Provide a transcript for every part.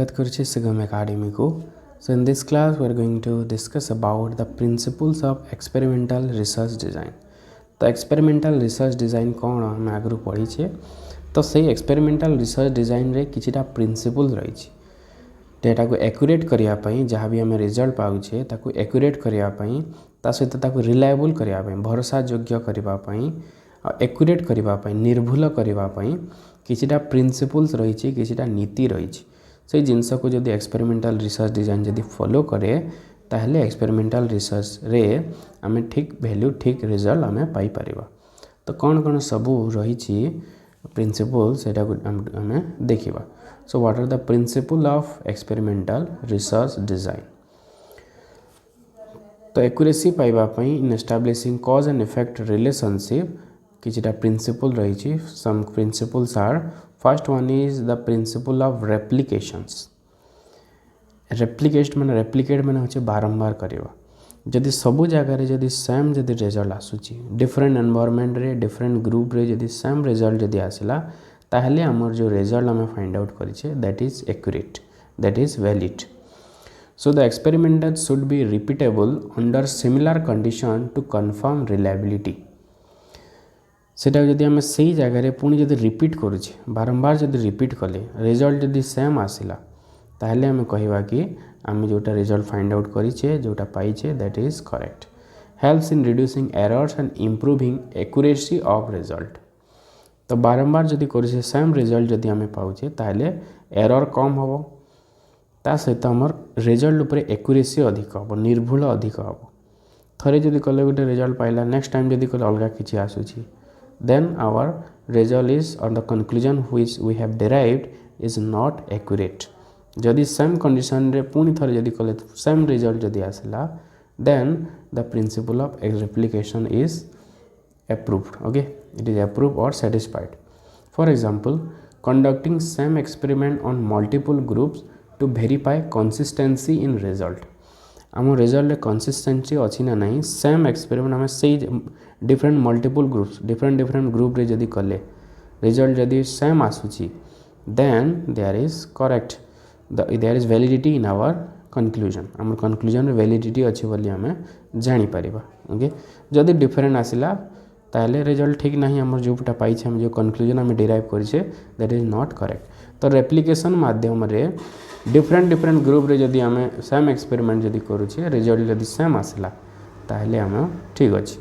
स्वागत करुचे Sigma Academy को। So in this class we are going to discuss about the principles of experimental research design. तो experimental research design कौन आम आगु पढ़ीचे। तो सही एक्सपेरिमेंटल रिसर्च डिजाइन रे किछिटा प्रिंसिपल रही डेटा को एक्यूरेट करने जहाँ भी आम रिजल्ट पाचे ताकू एक्यूरेट करने सहित ताकू रिलायबल करने भरोसा योग्य करने एक्यूरेट करने निर्भुल करने किछिटा प्रिंसिपल्स रही किछिटा नीति रही से जिनस को जब एक्सपेरिमेंटल रिसर्च डिजाइन जब फॉलो करे ताहले एक्सपेरिमेंटल रिसर्च रे आम ठीक वैल्यू ठीक रिजल्ट आम पाई परिबा। तो कौन कौन सबू रही प्रिंसिपल सेटा को आम देखिबा। So what are the principle of experimental research design. तो एक्यूरेसी पाइबा पई in establishing cause and effect relationship किछिटा प्रिंसिपल रही। Some principles are first one is the principle of replications. Replicate माने होचे बारंबार करवा। जदि सबु जगह जदि सेम जदि रिजल्ट आसुची डिफरेंट एनवायरनमेंट रे डिफरेंट ग्रुप रे जदि सेम रिजल्ट जदि आसिला ताहले हमर जो रिजल्ट आम फाइंड आउट करिछे that is accurate that is valid. So the experiment should be repeatable under similar condition to confirm reliability. सेटा जदि आम से जगह पुणी जदि रिपीट करुचे बारंबार जदि रिपीट कले रिजल्ट जदि सेम आसिला ताहले आम कहवा कि आम जोटा रिजल्ट फाइंड आउट करिछे जोटा पाइछे that is correct. Helps in reducing errors and improving accuracy of result. तो बारंबार जदि करुचे सेम रिजल्ट जदि आम पाउचे ताहले एरर कम होबो ता सहित हमर रिजल्ट उपरे एक्यूरेसी अधिक होबो निर्भुल अधिक होबो। थरे जदि कले गोटे रिजल्ट पाइला नेक्स्ट टाइम जदि कले अलगा किछि आसुची then our result is or the conclusion which we have derived is not accurate। जदि सेम कंडीशन रे पुणी थरे जदि कले सेम रिजल्ट जदि आसला then the principle of replication is approved। okay, it is approved or satisfied। for example, conducting same experiment on multiple groups to verify consistency in result। आम result consistency अच्छी ना नहीं सेम एक्सपेरिमेंट आम से different multiple groups different group रे जदि कले result जदि सेम आसुची then there is correct there is validity in our conclusion. आम कंक्लूजन रे वैलिडिटी अच्छी बोली आम जानी परिबा। ओके, जदि डिफरेंट आसिला ताहले रिजल्ट ठीक नहीं आम जोटा पाई आम जो कंक्लूजन आम डिराइव करिछे दैट इज नॉट करेक्ट। तो रेप्लिकेशन माध्यम रे डिफरेंट ग्रुप रे जदि आम सेम एक्सपेरिमेंट जदि करुचे रिजल्ट जदि सेम आसला ताहले आम ठीक अच्छे।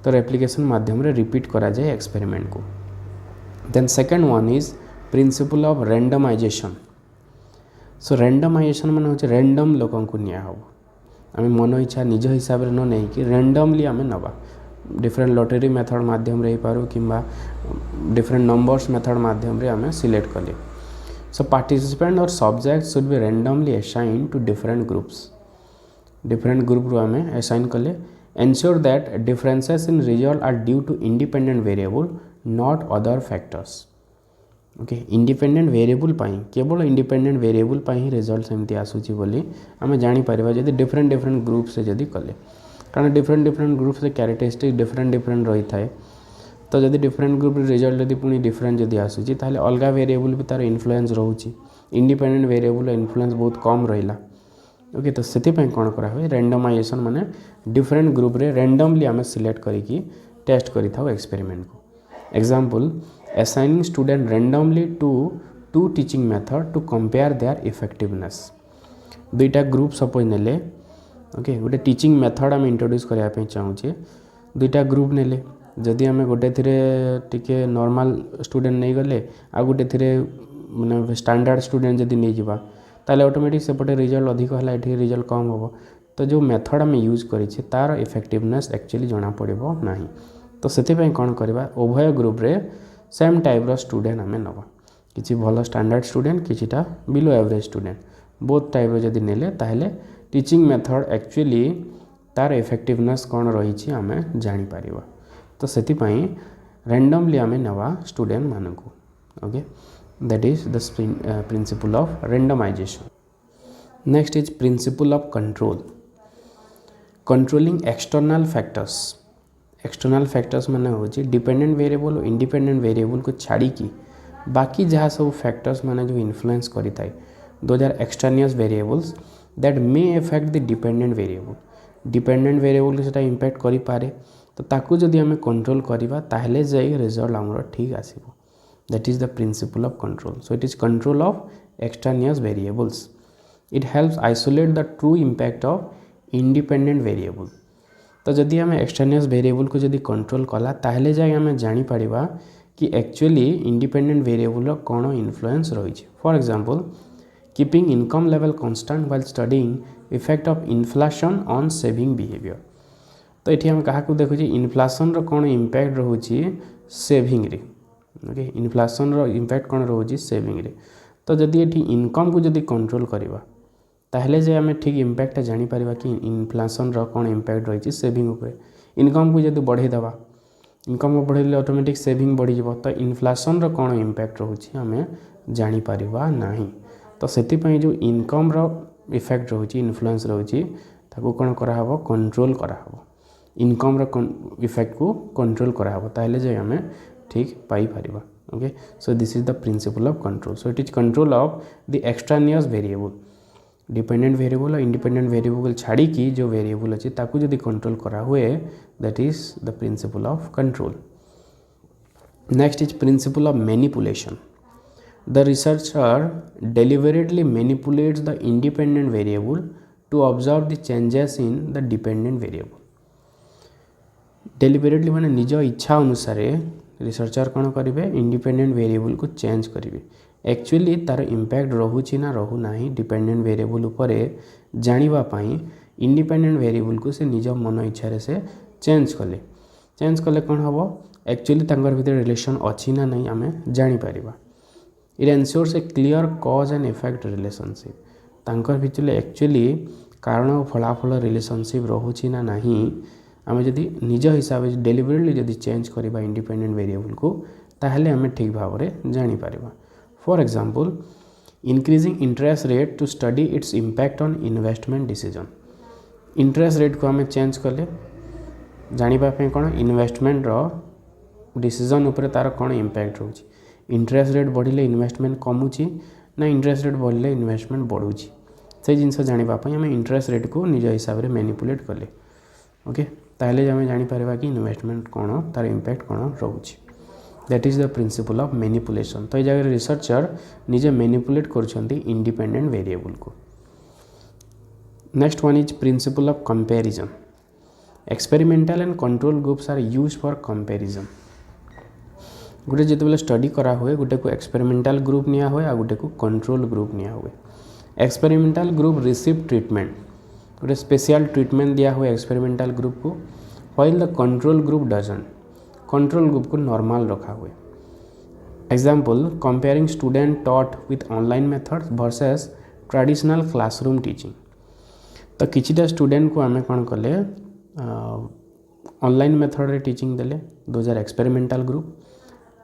तो रेप्लिकेशन माध्यम रे रिपीट करा जाए एक्सपेरिमेंट को। Then second one is principle of randomisation. So randomisation माने होचे रैंडम लोकन को निया हो आम मन इच्छा निज हिसाब रे न नहीं कि रैंडमली आम नबा डिफरेंट लॉटरी मेथड माध्यम रे पारो किंबा डिफरेंट नंबर्स मेथड माध्यम रे आम सिलेक्ट कले। So participant or subject should be randomly assigned to different groups। different group रो आमे assign कले। ensure that differences in result are due to independent variable not other factors। okay, independent variable पाई केवल independent variable पाई ही result सेमती आसुची बोली आमे जानी परिबा जदि different group से जदि कले कारण different group से characteristic different रही थाए। तो जदि डिफरेंट ग्रुप रिजल्ट जदि पुणी डिफरेंट जदि आसूची ताहले अलगा वेरिएबल भी तार इन्फ्लुएंस रोची इंडिपेंडेंट वेरिएबल इन्फ्लुएंस बहुत कम रहिला। ओके, तो सेति पय कोन करा होय रैंडमाइजेशन माने डिफरेंट ग्रुप रे रैंडमली आमे सिलेक्ट करिकि टेस्ट करि थाउ एक्सपेरिमेंट को। Example, assigning student randomly to two teaching method to compare their effectiveness. दुईटा ग्रुप सपोज नेले ओके गोटे टीचिंग मेथड आमे इंट्रोड्यूस करिया पे चाहूचे दुईटा ग्रुप नेले जदि आम गोटे थी टिके नॉर्मल स्टूडेंट नहीं गले आ गोटे थी माने स्टैंडर्ड स्टूडेंट जदि नहीं जावा ताले ऑटोमेटिक सेपटे रिजल्ट अधिक है ये रिजल्ट कम हो। तो जो मेथड आम यूज करिछे तार इफेक्टिवनेस एक्चुअली जना पड़िबो नाही। तो सेति कौन करवा उभय ग्रुप रे सेम टाइप रो स्टूडेंट आम नवा किछि भल स्टैंडर्ड स्टूडेंट किछिटा below average student both type रो जदि नेले ताहले टीचिंग मेथड एक्चुअली तार इफेक्टिवनेस कौन रही आम जानी परिबा। तो सेति रैंडमली आम नवा स्टूडेंट मान को। Okay, that is the principle of randomisation. Next is principle of control. Controlling external factors. External factors माने होची डिपेंडेंट वेरिएबल और इंडिपेंडेंट वेरिएबल को छाड़ी की बाकी जहाँ सब फैक्टर्स माने जो इन्फ्लुएंस करि थाए those are extraneous variables that may affect the dependent variable. Dependent variable के सेटा इम्पैक्ट करि पारे तो ताकू जदि आमे कंट्रोल करिबा ताहले जाई रिजल्ट हमर ठीक आसीबो. That is the principle of control. So it is control of extraneous variables. It helps isolate the true impact of independent variable. तो जदि आमे एक्सट्रानियस वेरिएबल को जदि कंट्रोल कला ताहले जाई आमे जानि पारिबा कि एक्चुअली इंडिपेंडेंट वेरिएबल रो कोन इन्फ्लुएंस रही छै. For example, keeping income level constant while studying effect of inflation on saving behaviour. तो ये आम क्या देखु इन्फ्लेशन कौन इम्पैक्ट रोचे सेविंग रे. ओके, इन्फ्लेशन इम्पैक्ट कौन रोचे सेविंग रे. तो जदि ये इनकम को जदि कंट्रोल करवा ताहले जे आम ठीक इम्पैक्ट जानीपर कि इन्फ्लेशन कौन इम्पैक्ट रही सेविंग उपर. इनकम को जदि बढ़ेदेवा, इनकम को बढ़ेले ऑटोमेटिक सेविंग बढ़ी. तो इन्फ्लेशन कौन इम्पैक्ट रोचे आम जानीपर ना. तो से जो इनकम इफेक्ट रोचे इन्फ्लुएंस रोचे ताको कौन कराहब कंट्रोल कराहब. इनकम इफेक्ट को कंट्रोल कराहब ताहले जे आम ठीक पाई परिबा. Okay, so this is the principle of control. So it is control of the extraneous variable. Dependent variable और इंडिपेंडेंट वेरिएबल छाड़ी की जो वेरिएबल अच्छे ताकू जदि कंट्रोल करा हुए that is the principle of control. Next is principle of manipulation. The researcher deliberately manipulates the independent variable to observe the changes in the dependent variable. Deliberately माने निज इच्छा अनुसार रिसर्चर कौन करेंगे इंडिपेंडेंट वेरिएबल को change करेंगे. Actually तार impact रोचे ना रोहू ना डिपेंडेंट वेरिएबल उपर जानापी इंडिपेंडेंट वेरिएबल को से निज मन इच्छा से चेंज कले कौन हम एक्चुअली तांकर भीतर रिलेशन अच्छी ना नहीं आम जानीपर. It ensures a clear cause and effect relationship. तांकर भीतर एक्चुअली कारण और फलाफल रिलेशनशिप रोचे ना नहीं आम जदि निज हिसाब से डेलिबरेटली जदि चेंज करवा इंडिपेंडेंट वेरिएबल को ताहले आम ठीक भाव में जानीपर. For example, increasing interest rate to study its impact on investment decision. Interest rate को आम चेंज कले जानापी कौन इन्वेस्टमेंट डिसीजन उपर तार कौन इम्पैक्ट रोचे. इंटरेस्ट रेट बढ़िले इन्वेस्टमेंट कमुची ना इंटरेस्ट रेट बढ़िले इन्वेस्टमेंट बढ़ुची से जिनस जानापी आम इंटरेस्ट रेट को निज हिसाब से मैनिपुलेट कले. ओके, ताहले आम जानीपर कि इन्वेस्टमेंट कौन तार इम्पैक्ट कौन रोचे. That is the principle of manipulation. तो ये जगह रिसर्चर निजे मैनिपुलेट कर इंडिपेंडेंट वेरिएबल को. Next one is principle of comparison. Experimental and control groups are used for comparison. गोटे जिते स्टडी करा हुए गोटे को एक्सपेरिमेंटल ग्रुप निया हुए आ गोटे को कंट्रोल ग्रुप निया हुए. एक्सपेरिमेंटल ग्रुप रिसीव ट्रीटमेंट, गोटे स्पेशल ट्रीटमेंट दिया हुए एक्सपेरिमेंटल ग्रुप को, while the control group doesn't. Control group को नॉर्मल रखा हुए. Example, comparing student taught with online methods versus traditional classroom teaching. तो किछिटा स्टूडेंट को आम कौन कले ऑनलाइन मेथड रे टीचिंग देले, दोज आर एक्सपेरिमेंटल ग्रुप.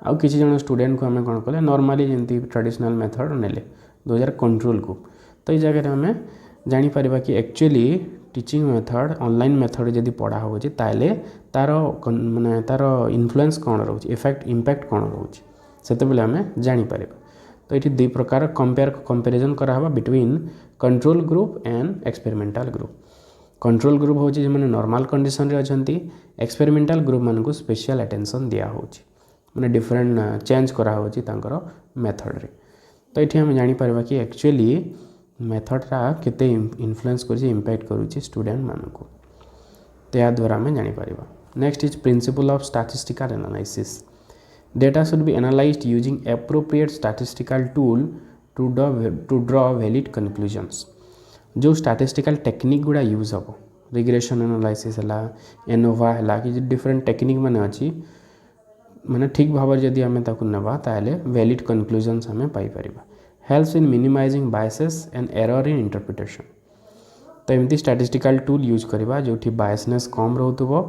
आउ किसी जन स्टूडेंट को आम कौन कले नॉर्मली जमी ट्रेडिशनल मेथड नेले, दोज आर कंट्रोल ग्रुप. तो ये जगह आम जानीपर कि actually teaching method online method जदि पढ़ा हो ताले तार माने तार इन्फ्लुएंस कौन रोचे इफेक्ट इम्पैक्ट कौन रोचे से आम जानीपर. तो ये दुई प्रकार कंपेरिजन करावा between control group and experimental group. Control group हूँ जो मैंने नॉर्मल कंडीशन रे अछंती, एक्सपेरिमेंटल ग्रुप मान को स्पेशल अटेंशन दिया होची मैंने डिफरेंट चेंज करा होची तांकर मेथड रे. तो ये आम जानीपर कि एक्चुअली मेथडटा केते इन्फ्लुएंस करुची इम्पैक्ट करुची स्टूडेंट मानकु. तो या द्वारा आम जानीपर. Next is principle of statistical analysis. Data should be analysed using appropriate statistical tool to draw valid conclusions. जो स्टैटिस्टिकल टेक्निक गुड़ा यूज हम रिग्रेशन एनालाइसिस है, एनोवा है कि डिफरेंट टेक्निक माने अच्छी माने ठीक भाव जदि आम ना ताहले वैलिड कंक्लूजन्स आम पाइपर. Helps in minimising biases and error in interpretation. तो एमती स्टैटिस्टिकल टूल यूज करवा जो बायसनेस कम रोथुबो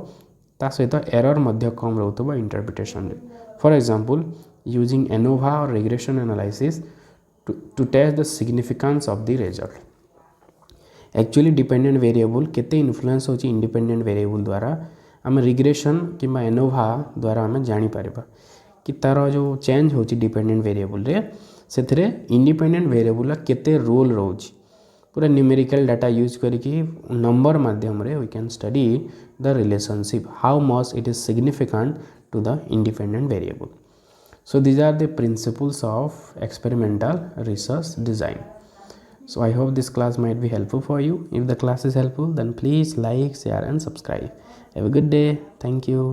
ता सहित एरर मध्य कम रोथुबो इंटरप्रिटेशन रे. फॉर एग्जांपल, यूजिंग एनोवा और regression analysis to test the significance of the result. Actually dependent variable केते इन्फ्लुएंस होची इंडिपेंडेंट वेरिएबल द्वारा आम रिग्रेशन किंबा एनोवा द्वारा आम जानीपर कि तार जो चेंज होची डिपेंडेंट वेरिएबल रे ସେଥିରେ इंडिपेंडेंट वेरिएबल केते रोल रोच पूरा न्यूमेरिकल डाटा यूज करके नंबर माध्यम रे we can study the relationship how much it is significant to the independent variable. So these are the principles of experimental research design. So I hope this class might be helpful for you. If the class is helpful, then please like, share and subscribe. Have a good day. Thank you.